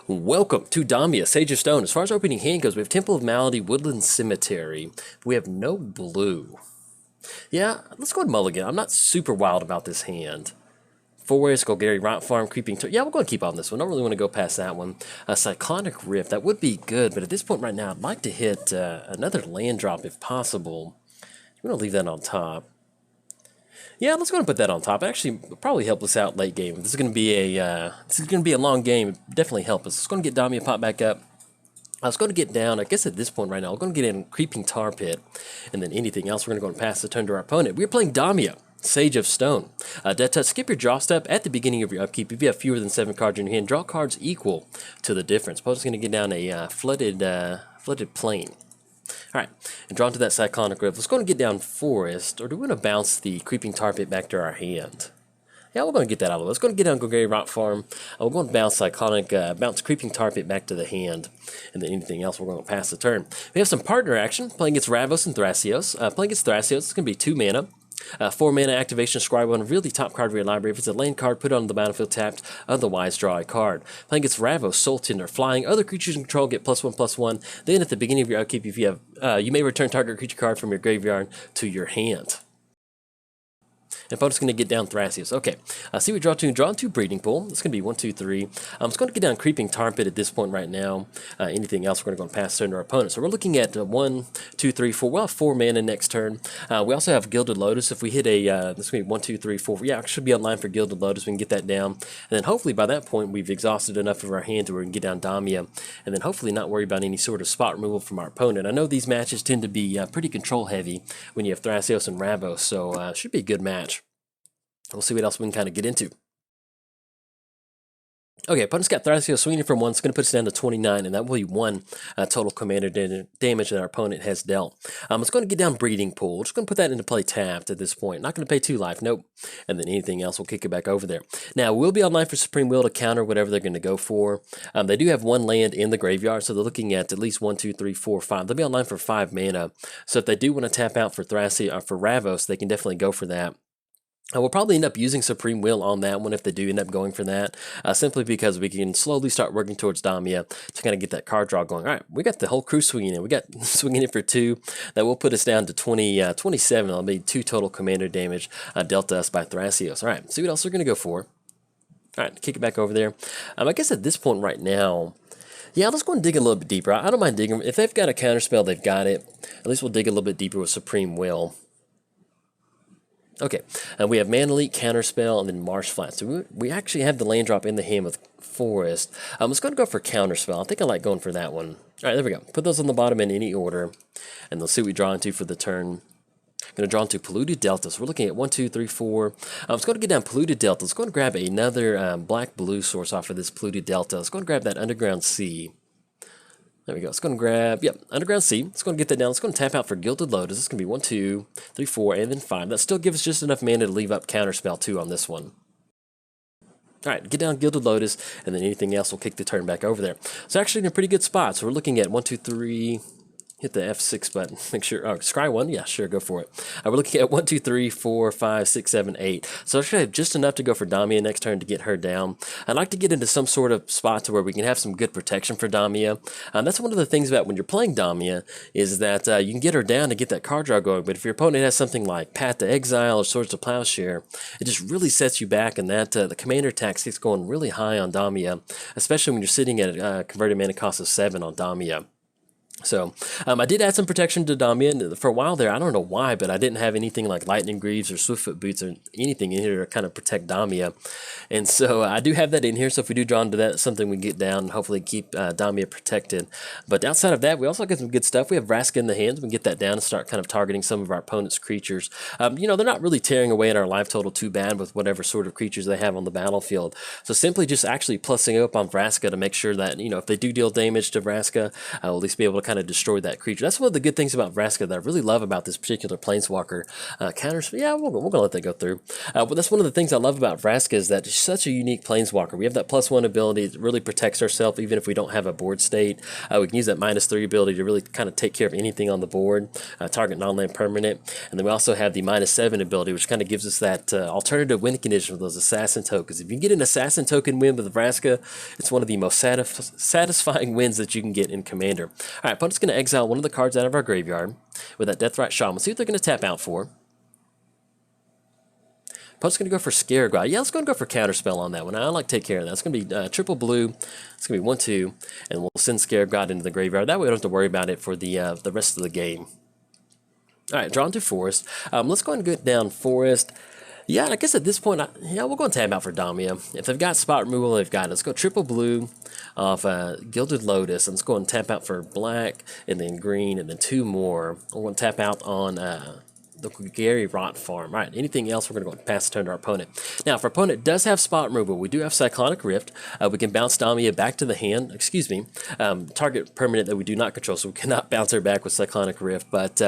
Welcome to Damia, Sage of Stone. As far as our opening hand goes, we have Temple of Malady, Woodland Cemetery. We have no blue. Yeah, let's go with Mulligan. I'm not super wild about this hand. Forest, Golgari, Rot Farm, Creeping... Yeah, we're going to keep on this one. I don't really want to go past that one. Cyclonic Rift, that would be good, but at this point right now, I'd like to hit another land drop if possible. I'm going to leave that on top. Yeah, let's go and put that on top. Actually, probably help us out late game. This is going to be a long game. Definitely help us. Let's go and get Damia pop back up. I was going to get down. I guess at this point right now, we're going to get in Creeping Tar Pit, and then anything else. We're going to go and pass the turn to our opponent. We're playing Damia, Sage of Stone. Death Touch. Skip your draw step at the beginning of your upkeep. If you have fewer than 7 cards in your hand, draw cards equal to the difference. Opponent's going to get down a flooded plain. Alright, and drawn to that Cyclonic Rift. Let's go and get down Forest, or do we want to bounce the Creeping Tar Pit back to our hand? Yeah, we're going to get that out of the way. Let's go and get down Golgari Rot Farm. We're going to bounce Creeping Tar Pit back to the hand, and then anything else we're going to pass the turn. We have some partner action, playing against Ravos and Thrasios. Playing against Thrasios, it's going to be 2 mana. 4 mana activation, scribe one, reveal the top card of your library. If it's a land card, put it on the battlefield tapped, otherwise draw a card. Playing against Ravos, Soul Tender, flying, other creatures you control get +1/+1. Then at the beginning of your upkeep, if you have, you may return target creature card from your graveyard to your hand. And opponent's going to get down Thrasios. Okay, see we draw two Breeding Pool. It's going to be 1, 2, 3. I'm just going to get down Creeping Tar Pit at this point right now. Anything else, we're going to go and pass turn to our opponent. So we're looking at 1, 2, 3, 4. We'll have 4 mana next turn. We also have Gilded Lotus. If we hit a, this is going to be 1, 2, 3, 4. Yeah, it should be online for Gilded Lotus. We can get that down. And then hopefully by that point, we've exhausted enough of our hand to where we can get down Damia. And then hopefully not worry about any sort of spot removal from our opponent. I know these matches tend to be pretty control heavy when you have Thrasios and Ravos. So it should be a good match. We'll see what else we can kind of get into. Okay, opponent's got Thrasios swinging from 1. It's going to put us down to 29, and that will be 1 total commander damage that our opponent has dealt. It's going to get down Breeding Pool. We're just going to put that into play tapped at this point. Not going to pay 2 life, nope. And then anything else, we'll kick it back over there. Now, we'll be online for Supreme Will to counter whatever they're going to go for. They do have 1 land in the graveyard, so they're looking at least 1, 2, 3, 4, 5. They'll be online for 5 mana. So if they do want to tap out for Thrasios or for Ravos, they can definitely go for that. We'll probably end up using Supreme Will on that one if they do end up going for that, simply because we can slowly start working towards Damia to kind of get that card draw going. All right, we got the whole crew swinging in. We got swinging in for 2. That will put us down to 27. That'll be 2 total commander damage dealt to us by Thrasios. All right, see what else we're going to go for. All right, kick it back over there. I guess at this point right now, yeah, let's go and dig a little bit deeper. I don't mind digging. If they've got a counterspell, they've got it. At least we'll dig a little bit deeper with Supreme Will. Okay, we have Mana Leak, Counterspell, and then Marsh Flat. So we actually have the land drop in the hand with Forest. Let's go for Counterspell. I think I like going for that one. All right, there we go. Put those on the bottom in any order, and let's see what we draw into for the turn. I'm going to draw into Polluted Delta. So we're looking at 1, 2, 3, 4. Let's go to get down Polluted Delta. Let's go and grab another black-blue source off of this Polluted Delta. Let's go and grab that Underground Sea. There we go. Let's go and grab, Underground Sea. Let's go and get that down. Let's go and tap out for Gilded Lotus. This is going to be 1, 2, 3, 4, and then 5. That still gives us just enough mana to leave up Counterspell 2 on this one. All right, get down Gilded Lotus, and then anything else will kick the turn back over there. So actually in a pretty good spot. So we're looking at 1, 2, 3... Hit the F6 button. Make sure. Oh, scry 1. Yeah, sure. Go for it. We're looking at 1, 2, 3, 4, 5, 6, 7, 8. So I should have just enough to go for Damia next turn to get her down. I'd like to get into some sort of spot to where we can have some good protection for Damia. That's one of the things about when you're playing Damia is that you can get her down to get that card draw going. But if your opponent has something like Path to Exile or Swords to Plowshare, it just really sets you back, and that the commander tax gets going really high on Damia, especially when you're sitting at a converted mana cost of 7 on Damia. So, I did add some protection to Damia, and for a while there, I don't know why, but I didn't have anything like Lightning Greaves or Swiftfoot Boots or anything in here to kind of protect Damia. And so, I do have that in here, so if we do draw into that, something we get down and hopefully keep Damia protected. But outside of that, we also got some good stuff. We have Vraska in the hands. We can get that down and start kind of targeting some of our opponent's creatures. You know, they're not really tearing away at our life total too bad with whatever sort of creatures they have on the battlefield. So, simply just actually plussing up on Vraska to make sure that, you know, if they do deal damage to Vraska, we'll at least be able to kind of destroy that creature. That's one of the good things about Vraska that I really love about this particular Planeswalker. Counters, yeah, we're going to let that go through. But that's one of the things I love about Vraska is that she's such a unique Planeswalker. We have that +1 ability that really protects ourselves even if we don't have a board state. We can use that -3 ability to really kind of take care of anything on the board, target non-land permanent. And then we also have the -7 ability, which kind of gives us that alternative win condition for those assassin tokens. If you can get an assassin token win with Vraska, it's one of the most satisfying wins that you can get in Commander. All right, opponent's going to exile one of the cards out of our graveyard with that Deathrite Shaman. See what they're going to tap out for. Opponent's going to go for Scaregod. Yeah, let's go and go for Counterspell on that one. I like to take care of that. It's going to be triple blue. It's going to be 1/2, and we'll send Scaregod into the graveyard. That way we don't have to worry about it for the rest of the game. All right, drawn to Forest. Let's go and get down Forest. Yeah, I guess at this point, we'll go and tap out for Damia. If they've got spot removal, they've got it. Let's go triple blue off Gilded Lotus. And let's go and tap out for black, and then green, and then 2 more. We're going to tap out on the Gary Rot Farm. All right, anything else, we're going to go and pass the turn to our opponent. Now, if our opponent does have spot removal, we do have Cyclonic Rift. We can bounce Damia back to the hand. Excuse me, target permanent that we do not control, so we cannot bounce her back with Cyclonic Rift. But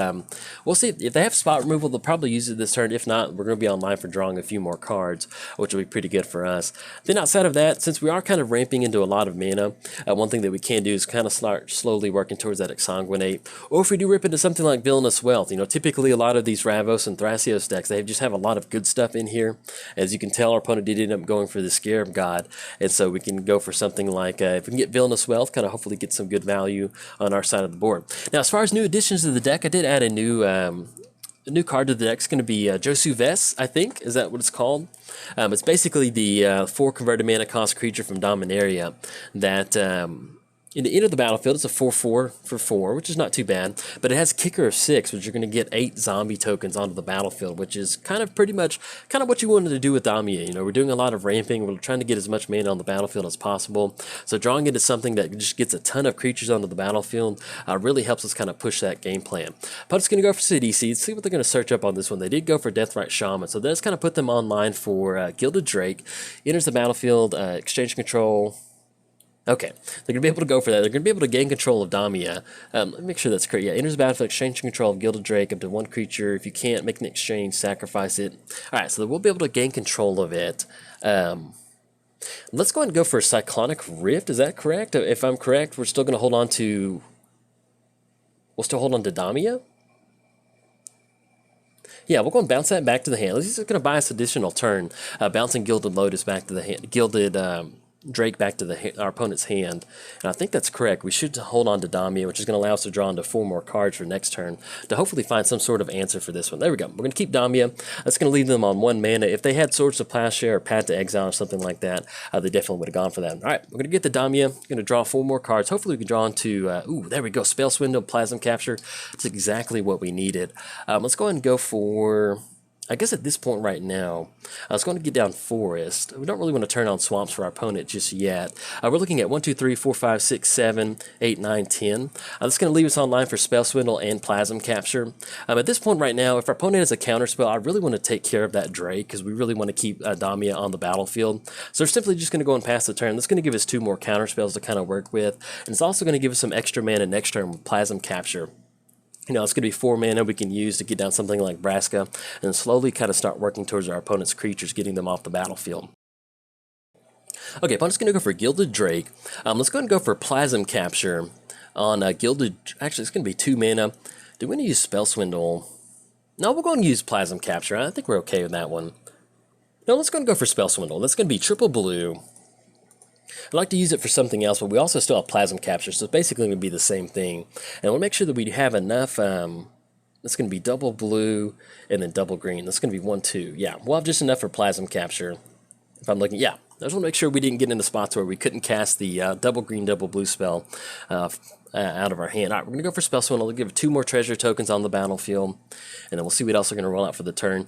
we'll see. If they have spot removal, they'll probably use it this turn. If not, we're going to be online for drawing a few more cards, which will be pretty good for us. Then outside of that, since we are kind of ramping into a lot of mana, one thing that we can do is kind of start slowly working towards that Exsanguinate. Or if we do rip into something like Villainous Wealth, typically a lot of these Ravos and Thrasios decks, they just have a lot of good stuff in here. As you can tell, our opponent did end up going for the Scarab God, and so we can go for something like, if we can get Villainous Wealth, kind of hopefully get some good value on our side of the board. Now, as far as new additions to the deck, I did add a new card to the deck. It's going to be Josu Ves, I think. Is that what it's called? It's basically the 4 converted mana cost creature from Dominaria that in the end of the battlefield, it's a 4/4 for 4, which is not too bad, but it has Kicker of 6, which you're going to get 8 zombie tokens onto the battlefield, which is kind of what you wanted to do with Damia. We're doing a lot of ramping. We're trying to get as much mana on the battlefield as possible. So drawing into something that just gets a ton of creatures onto the battlefield really helps us kind of push that game plan. Opponent's going to go for City Seeds. See what they're going to search up on this one. They did go for Deathrite Shaman, so that's kind of put them online for Gilded Drake. Enters the battlefield, exchange control. Okay, they're going to be able to go for that. They're going to be able to gain control of Damia. Let me make sure that's correct. Yeah, enters the battlefield, exchange control of Gilded Drake up to 1 creature. If you can't, make an exchange, sacrifice it. All right, so we'll be able to gain control of it. Let's go ahead and go for Cyclonic Rift. Is that correct? If I'm correct, we're still going to hold on to... We'll still hold on to Damia? Yeah, we'll go and bounce that back to the hand. This is going to buy us additional turn. Bouncing Gilded Lotus back to the hand. Gilded... Drake back to our opponent's hand, and I think that's correct. We should hold on to Damia, which is going to allow us to draw into 4 more cards for next turn to hopefully find some sort of answer for this one. There we go. We're going to keep Damia. That's going to leave them on 1 mana. If they had Swords of Plowshare or Path to Exile or something like that, they definitely would have gone for that. All right, we're going to get the Damia. Going to draw 4 more cards. Hopefully we can draw into, there we go, Spell Swindle, Plasm Capture. That's exactly what we needed. Let's go ahead and go for... I guess at this point right now, I was going to get down Forest. We don't really want to turn on Swamps for our opponent just yet. We're looking at 1, 2, 3, 4, 5, 6, 7, 8, 9, 10. That's going to leave us online for Spell Swindle and Plasm Capture. At this point right now, if our opponent has a counterspell, I really want to take care of that Drake because we really want to keep Damia on the battlefield. So we're simply just going to go and pass the turn. That's going to give us 2 more counterspells to kind of work with. And it's also going to give us some extra mana next turn with Plasm Capture. It's going to be 4 mana we can use to get down something like Vraska and slowly kind of start working towards our opponent's creatures, getting them off the battlefield. Okay, opponent's going to go for Gilded Drake. Let's go ahead and go for Plasm Capture on Gilded... Actually, it's going to be 2 mana. Do we want to use Spell Swindle? No, we'll go and use Plasm Capture. I think we're okay with that one. No, let's go and go for Spell Swindle. That's going to be triple blue. I'd like to use it for something else, but we also still have Plasm Capture, so it's basically going to be the same thing. And we'll make sure that we have enough, it's going to be double blue and then double green. That's going to be 1, 2. Yeah, we'll have just enough for Plasm Capture. If I'm looking, yeah. I just want to make sure we didn't get into spots where we couldn't cast the double green, double blue spell out of our hand. All right, we're going to go for Spell Swindle. We'll give 2 more treasure tokens on the battlefield, and then we'll see what else we're going to roll out for the turn.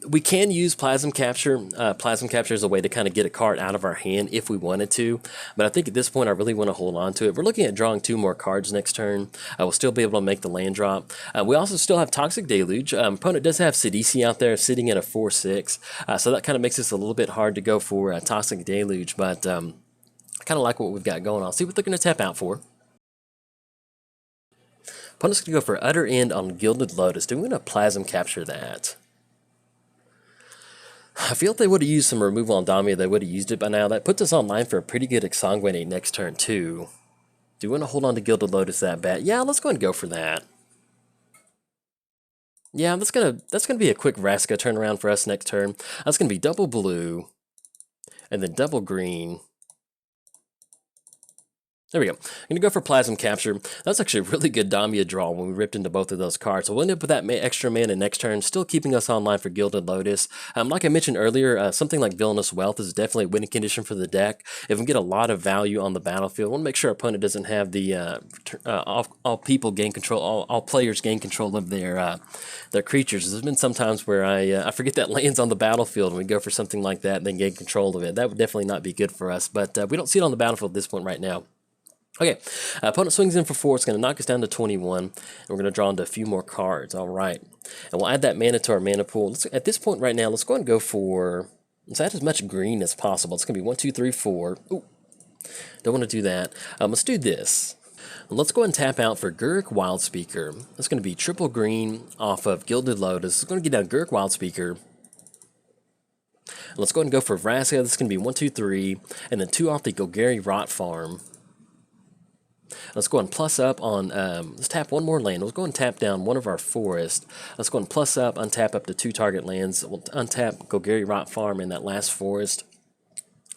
We can use Plasm Capture. Plasm Capture is a way to kind of get a card out of our hand if we wanted to, but I think at this point I really want to hold on to it. We're looking at drawing 2 more cards next turn. We'll still be able to make the land drop. We also still have Toxic Deluge. Opponent does have Sidisi out there sitting at a 4/6, so that kind of makes this a little bit hard to go for Toxic Deluge, but I kind of like what we've got going on. See what they're going to tap out for. Opponent's going to go for Utter End on Gilded Lotus. Do we want to Plasm Capture that? I feel if they would have used some removal on Damia, they would have used it by now. That puts us online for a pretty good Exsanguinate next turn, too. Do we want to hold on to Gilded Lotus that bad? Yeah, let's go ahead and go for that. Yeah, that's gonna be a quick Vraska turnaround for us next turn. That's gonna be double blue, and then double green. There we go. I'm going to go for Plasm Capture. That's actually a really good Damia draw when we ripped into both of those cards. So we'll end up with that extra mana next turn, still keeping us online for Gilded Lotus. Like I mentioned earlier, something like Villainous Wealth is definitely a winning condition for the deck. If we get a lot of value on the battlefield, we want to make sure our opponent doesn't have the all people gain control, all players gain control of their creatures. There's been some times where I forget that lands on the battlefield and we go for something like that and then gain control of it. That would definitely not be good for us, but we don't see it on the battlefield at this point right now. Okay, opponent swings in for 4. It's going to knock us down to 21, and we're going to draw into a few more cards. All right, and we'll add that mana to our mana pool. At this point right now, let's go ahead and go for, let's add as much green as possible. It's going to be 1, 2, 3, 4. Ooh, don't want to do that. Let's do this. Let's go ahead and tap out for Gurk Wildspeaker. It's going to be triple green off of Gilded Lotus. It's going to get down Gurk Wildspeaker. Let's go ahead and go for Vraska. This is going to be 1, 2, 3, and then 2 off the Golgari Rot Farm. Let's go and plus up on, let's tap one more land. Let's go and tap down one of our forests. Let's go and plus up, untap up to 2 target lands. We'll untap Golgari Rot Farm in that last forest.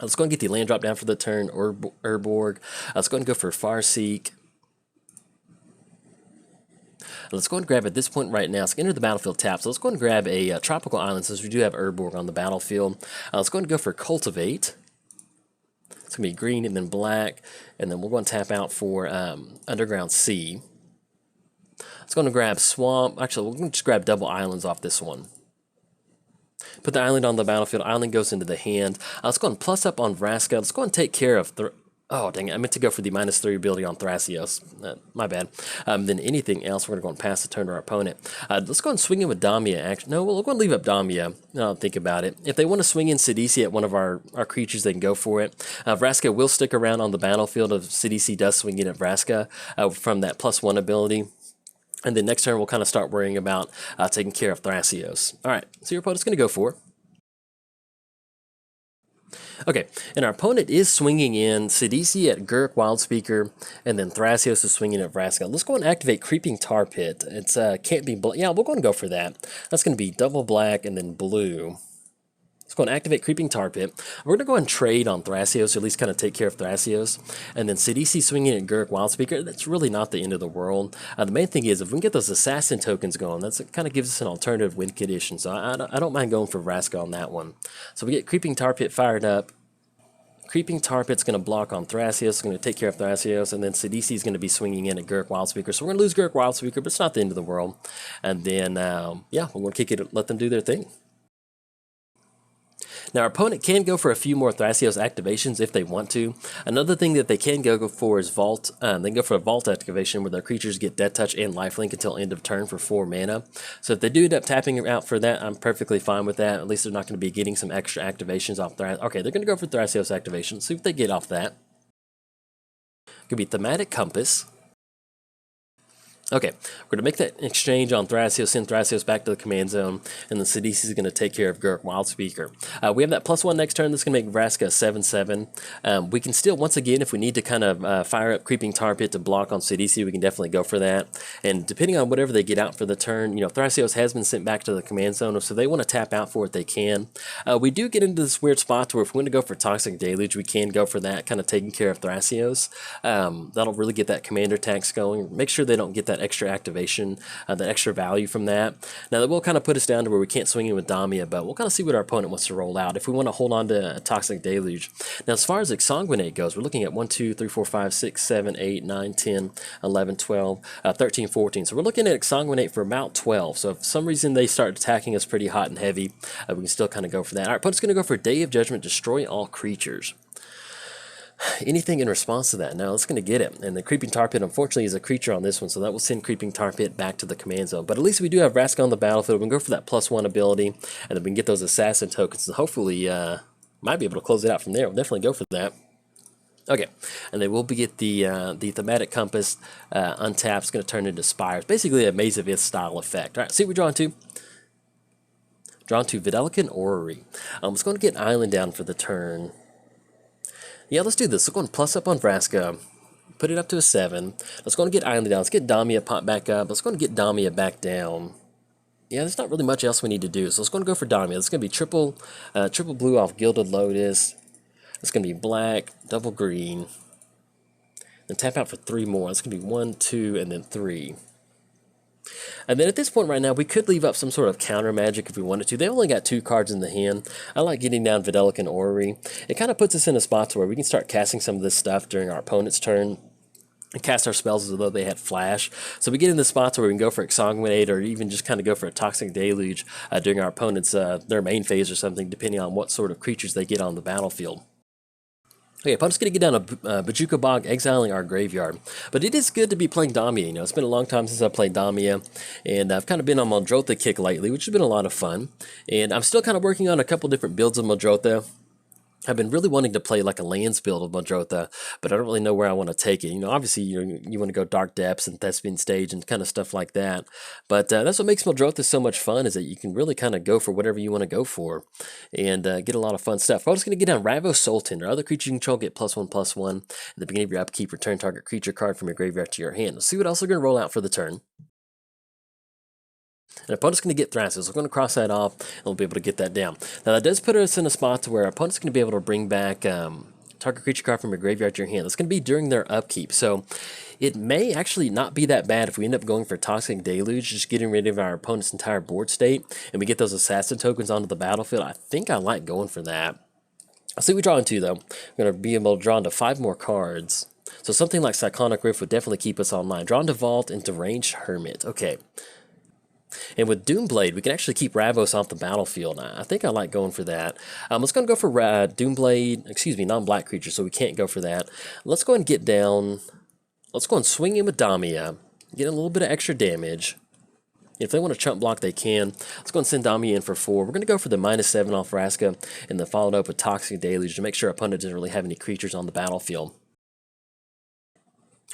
Let's go and get the land drop down for the turn, Urborg. Let's go and go for Farseek. Let's go and grab at this point right now. Let's enter the battlefield tap. So let's go and grab a tropical island since we do have Urborg on the battlefield. Let's go and go for Cultivate. It's going to be green and then black, and then we're going to tap out for Underground Sea. It's going to grab Swamp. Actually, we're going to just grab double islands off this one. Put the island on the battlefield. Island goes into the hand. Let's go and plus up on Vraska. Let's go and take care of... Oh, dang it. I meant to go for the -3 ability on Thrasios. My bad. Then anything else, we're going to go and pass the turn to our opponent. Let's go and swing in with Damia. Actually, no, we'll go and leave up Damia. I'll think about it. If they want to swing in Sidisi at one of our creatures, they can go for it. Vraska will stick around on the battlefield if Sidisi does swing in at Vraska from that +1 ability. And then next turn, we'll kind of start worrying about taking care of Thrasios. All right, so your opponent's going to go for it. Okay, and our opponent is swinging in Sidisi at Gurk Wildspeaker, and then Thrasios is swinging at Vraska. Let's go and activate Creeping Tar Pit. It's can't be yeah, we'll go and go for that. That's going to be double black and then blue. Let's go and activate Creeping Tar Pit. We're going to go and trade on Thrasios, or at least kind of take care of Thrasios. And then Sidisi swinging at Gurk Wildspeaker, that's really not the end of the world. The main thing is, if we can get those assassin tokens going, that kind of gives us an alternative win condition. So I don't mind going for Vraska on that one. So we get Creeping Tar Pit fired up. Creeping Tar Pit's going to block on Thrasios, it's going to take care of Thrasios, and then Sidisi is going to be swinging in at Gurk Wildspeaker. So we're going to lose Gurk Wildspeaker, but it's not the end of the world. And then, yeah, we're going to kick it, let them do their thing. Now, our opponent can go for a few more Thrasios activations if they want to. Another thing that they can go for is Vault. They can go for a Vault activation where their creatures get Death Touch and Lifelink until end of turn for 4 mana. So if they do end up tapping out for that, I'm perfectly fine with that. At least they're not going to be getting some extra activations off Thrasios. Okay, they're going to go for Thrasios activation. See what they get off that. Could be Thematic Compass. Okay, we're going to make that exchange on Thrasios, send Thrasios back to the command zone, and then Sidisi is going to take care of Gurk Wildspeaker. We have that +1 next turn. This is going to make Vraska 7/7. We can still, once again, if we need to kind of fire up Creeping Tar Pit to block on Sidisi, we can definitely go for that. And depending on whatever they get out for the turn, you know, Thrasios has been sent back to the command zone, so they want to tap out for it, they can. We do get into this weird spot where if we want to go for Toxic Deluge, we can go for that, kind of taking care of Thrasios. That'll really get that commander tax going. Make sure they don't get that extra activation, that extra value from that. Now that will kind of put us down to where we can't swing in with Damia, but we'll kind of see what our opponent wants to roll out if we want to hold on to a Toxic Deluge. Now as far as Exsanguinate goes, we're looking at 1, 2, 3, 4, 5, 6, 7, 8, 9, 10, 11, 12, 13, 14. So we're looking at Exsanguinate for about 12. So if for some reason they start attacking us pretty hot and heavy, we can still kind of go for that. Our opponent's going to go for Day of Judgment, destroy all creatures. Anything in response to that? No, it's going to get it. And the Creeping Tar Pit, unfortunately, is a creature on this one, so that will send Creeping Tar Pit back to the command zone. But at least we do have Vraska on the battlefield. We can go for that +1 ability, and then we can get those assassin tokens, and hopefully might be able to close it out from there. We'll definitely go for that. Okay, and then we'll get the thematic compass untapped. It's going to turn into spires, basically a Maze of Ith style effect. All right, see what we're drawn to. Drawn to Videlican Orrery. Let's go and get Island down for the turn. Yeah, let's do this. Let's go and plus up on Vraska. Put it up to a 7. Let's go and get Island down. Let's get Damia pop back up. Let's go and get Damia back down. Yeah, there's not really much else we need to do. So let's go and go for Damia. It's going to be triple blue off Gilded Lotus. It's going to be black, double green. Then tap out for 3 more. It's going to be 1, 2, and then 3. And then at this point right now, we could leave up some sort of counter magic if we wanted to. They only got 2 cards in the hand. I like getting down Videlican Orrery. It kind of puts us in a spot to where we can start casting some of this stuff during our opponent's turn and cast our spells as though they had flash. So we get in the spots where we can go for Exsanguinate or even just kind of go for a Toxic Deluge during our opponent's their main phase or something, depending on what sort of creatures they get on the battlefield. Okay, opponent's going to get down a Bojuka Bog, exiling our graveyard. But it is good to be playing Damia. You know, it's been a long time since I played Damia, and I've kind of been on Muldrotha kick lately, which has been a lot of fun. And I'm still kind of working on a couple different builds of Muldrotha. I've been really wanting to play like a lands build of Muldrotha, but I don't really know where I want to take it. You know, obviously you want to go Dark Depths and Thespian Stage and kind of stuff like that. But that's what makes Muldrotha so much fun, is that you can really kind of go for whatever you want to go for and get a lot of fun stuff. I'm just going to get down Ravos Sultan, or other creature you control get +1/+1. At the beginning of your upkeep, return target creature card from your graveyard to your hand. Let's see what else we're going to roll out for the turn. And opponent's going to get Thrasios. We're going to cross that off, and we'll be able to get that down. Now, that does put us in a spot to where our opponent's going to be able to bring back target creature card from your graveyard to your hand. That's going to be during their upkeep. So it may actually not be that bad if we end up going for Toxic Deluge, just getting rid of our opponent's entire board state, and we get those assassin tokens onto the battlefield. I think I like going for that. I'll see what we draw into, though. We're going to be able to draw into 5 more cards. So something like Cyclonic Rift would definitely keep us online. Drawn to Vault and Deranged Hermit. Okay. And with Doomblade, we can actually keep Ravos off the battlefield. I think I like going for that. Let's go and go for Doomblade, excuse me, non-black creature, so we can't go for that. Let's go and get down, let's go and swing in with Damia, get a little bit of extra damage. If they want to chump block, they can. Let's go and send Damia in for 4. We're going to go for the -7 off Vraska, and then followed up with Toxic Deluge to make sure our opponent doesn't really have any creatures on the battlefield.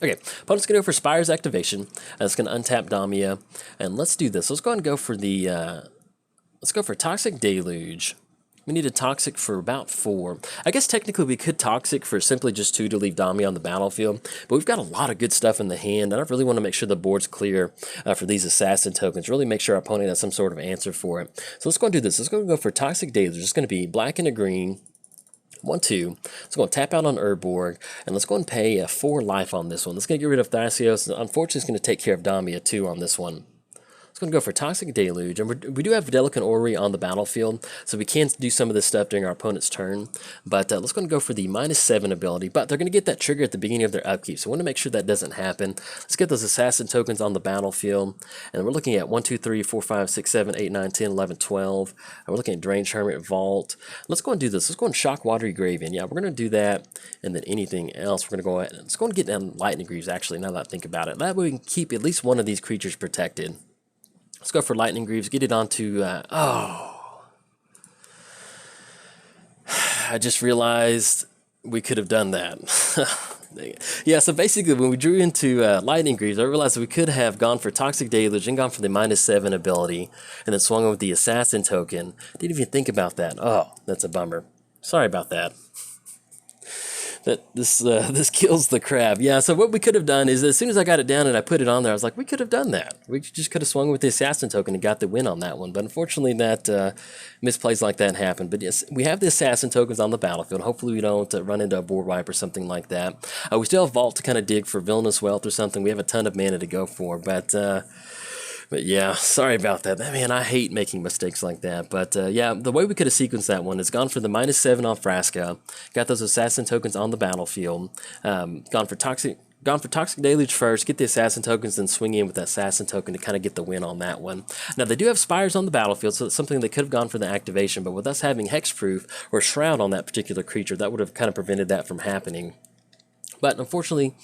Okay, opponent's going to go for Spire's Activation. It's going to untap Damia, and let's do this. Let's go and go for the, let's go for Toxic Deluge. We need a Toxic for about 4. I guess technically we could Toxic for simply just 2 to leave Damia on the battlefield, but we've got a lot of good stuff in the hand, and I really want to make sure the board's clear for these Assassin tokens, really make sure our opponent has some sort of answer for it. So let's go and do this. Let's go and go for Toxic Deluge. It's going to be black and a green. 1, 2. Let's go and tap out on Urborg, and let's go and pay 4 life on this one. Let's go and get rid of Thrasios. Unfortunately, it's going to take care of Damia too on this one. Let's go and go for Toxic Deluge, and we do have Videlican Orrery on the battlefield, so we can do some of this stuff during our opponent's turn. But let's go and go for the -7 ability, but they're going to get that trigger at the beginning of their upkeep, so I want to make sure that doesn't happen. Let's get those Assassin tokens on the battlefield, and we're looking at 1, 2, 3, 4, 5, 6, 7, 8, 9, 10, 11, 12. And we're looking at Deranged Hermit, Vault. Let's go and do this. Let's go and shock Watery Grave in. Yeah, we're going to do that, and then anything else, we're going to go ahead and let's go and get down Lightning Greaves, actually, now that I think about it. That way we can keep at least one of these creatures protected. Let's go for Lightning Greaves, get it onto, oh. I just realized we could have done that. Yeah, so basically when we drew into Lightning Greaves, I realized we could have gone for Toxic Deluge and gone for the -7 ability, and then swung with the Assassin token. Didn't even think about that. Oh, that's a bummer. Sorry about that. This kills the crab. Yeah, so what we could have done is, as soon as I got it down and I put it on there, I was like, we could have done that. We just could have swung with the Assassin token and got the win on that one. But unfortunately, that misplays like that happened. But yes, we have the Assassin tokens on the battlefield. Hopefully we don't run into a board wipe or something like that. We still have Vault to kind of dig for Villainous Wealth or something. We have a ton of mana to go for, but yeah, sorry about that. Man, I hate making mistakes like that. But yeah, the way we could have sequenced that one is gone for the -7 off Vraska, got those Assassin tokens on the battlefield, gone for Toxic Deluge first, get the Assassin tokens, then swing in with the Assassin token to kind of get the win on that one. Now, they do have Spires on the battlefield, so it's something they could have gone for the activation, but with us having Hexproof or Shroud on that particular creature, that would have kind of prevented that from happening. But unfortunately,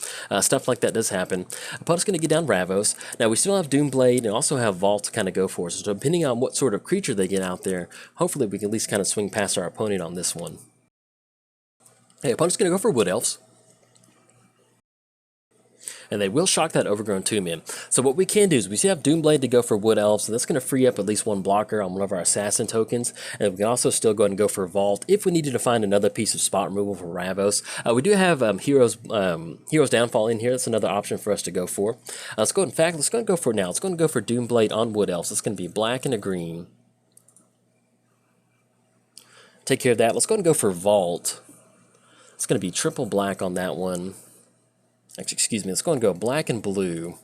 stuff like that does happen. Opponent's going to get down Ravos. Now, we still have Doomblade and also have Vault to kind of go for. So depending on what sort of creature they get out there, hopefully we can at least kind of swing past our opponent on this one. Hey, opponent's going to go for Wood Elves. And they will shock that Overgrown Tomb in. So what we can do is we have Doomblade to go for Wood Elves, so that's going to free up at least one blocker on one of our Assassin tokens. And we can also still go ahead and go for Vault if we needed to find another piece of spot removal for Ravos. We do have Hero's Downfall in here. That's another option for us to go for. Let's go. In fact, let's go and go for it now. Let's go and go for Doomblade on Wood Elves. It's going to be black and a green. Take care of that. Let's go and go for Vault. It's going to be triple black on that one. Actually, excuse me, let's go and go black and blue.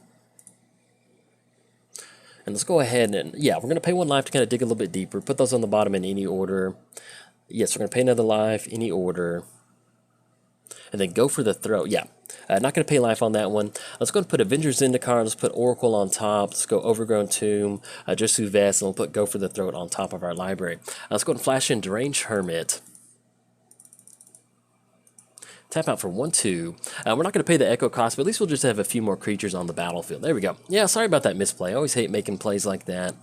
And let's go ahead and, yeah, we're going to pay 1 life to kind of dig a little bit deeper. Put those on the bottom in any order. Yes, we're going to pay another life, any order. And then go for the throat. Yeah, not going to pay life on that one. Let's go and put Avengers in the card. Let's put Oracle on top. Let's go Overgrown Tomb, Jesu Vest, and we'll put Go for the Throat on top of our library. Let's go and flash in Deranged Hermit. Tap out for 1/2. We're not going to pay the echo cost, but at least we'll just have a few more creatures on the battlefield. There we go. Yeah, sorry about that misplay. I always hate making plays like that,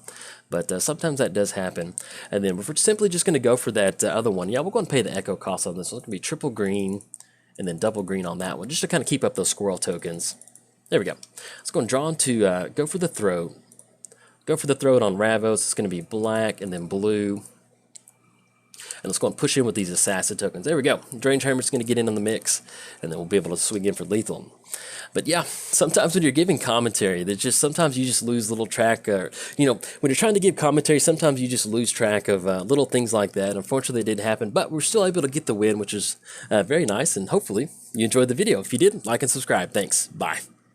but sometimes that does happen. And then we're simply just going to go for that other one. Yeah, we'll go and pay the echo cost on this. So it's going to be triple green and then double green on that one, just to kind of keep up those squirrel tokens. There we go. Let's go and draw into Go for the Throat. Go for the Throat on Ravos. It's going to be black and then blue. And let's go and push in with these Assassin tokens. There we go. Deranged Hermit's going to get in on the mix, and then we'll be able to swing in for lethal. But yeah, sometimes when you're giving commentary, there's just sometimes you just lose little track. When you're trying to give commentary, sometimes you just lose track of little things like that. Unfortunately, it didn't happen, but we're still able to get the win, which is very nice. And hopefully, you enjoyed the video. If you did, like and subscribe. Thanks. Bye.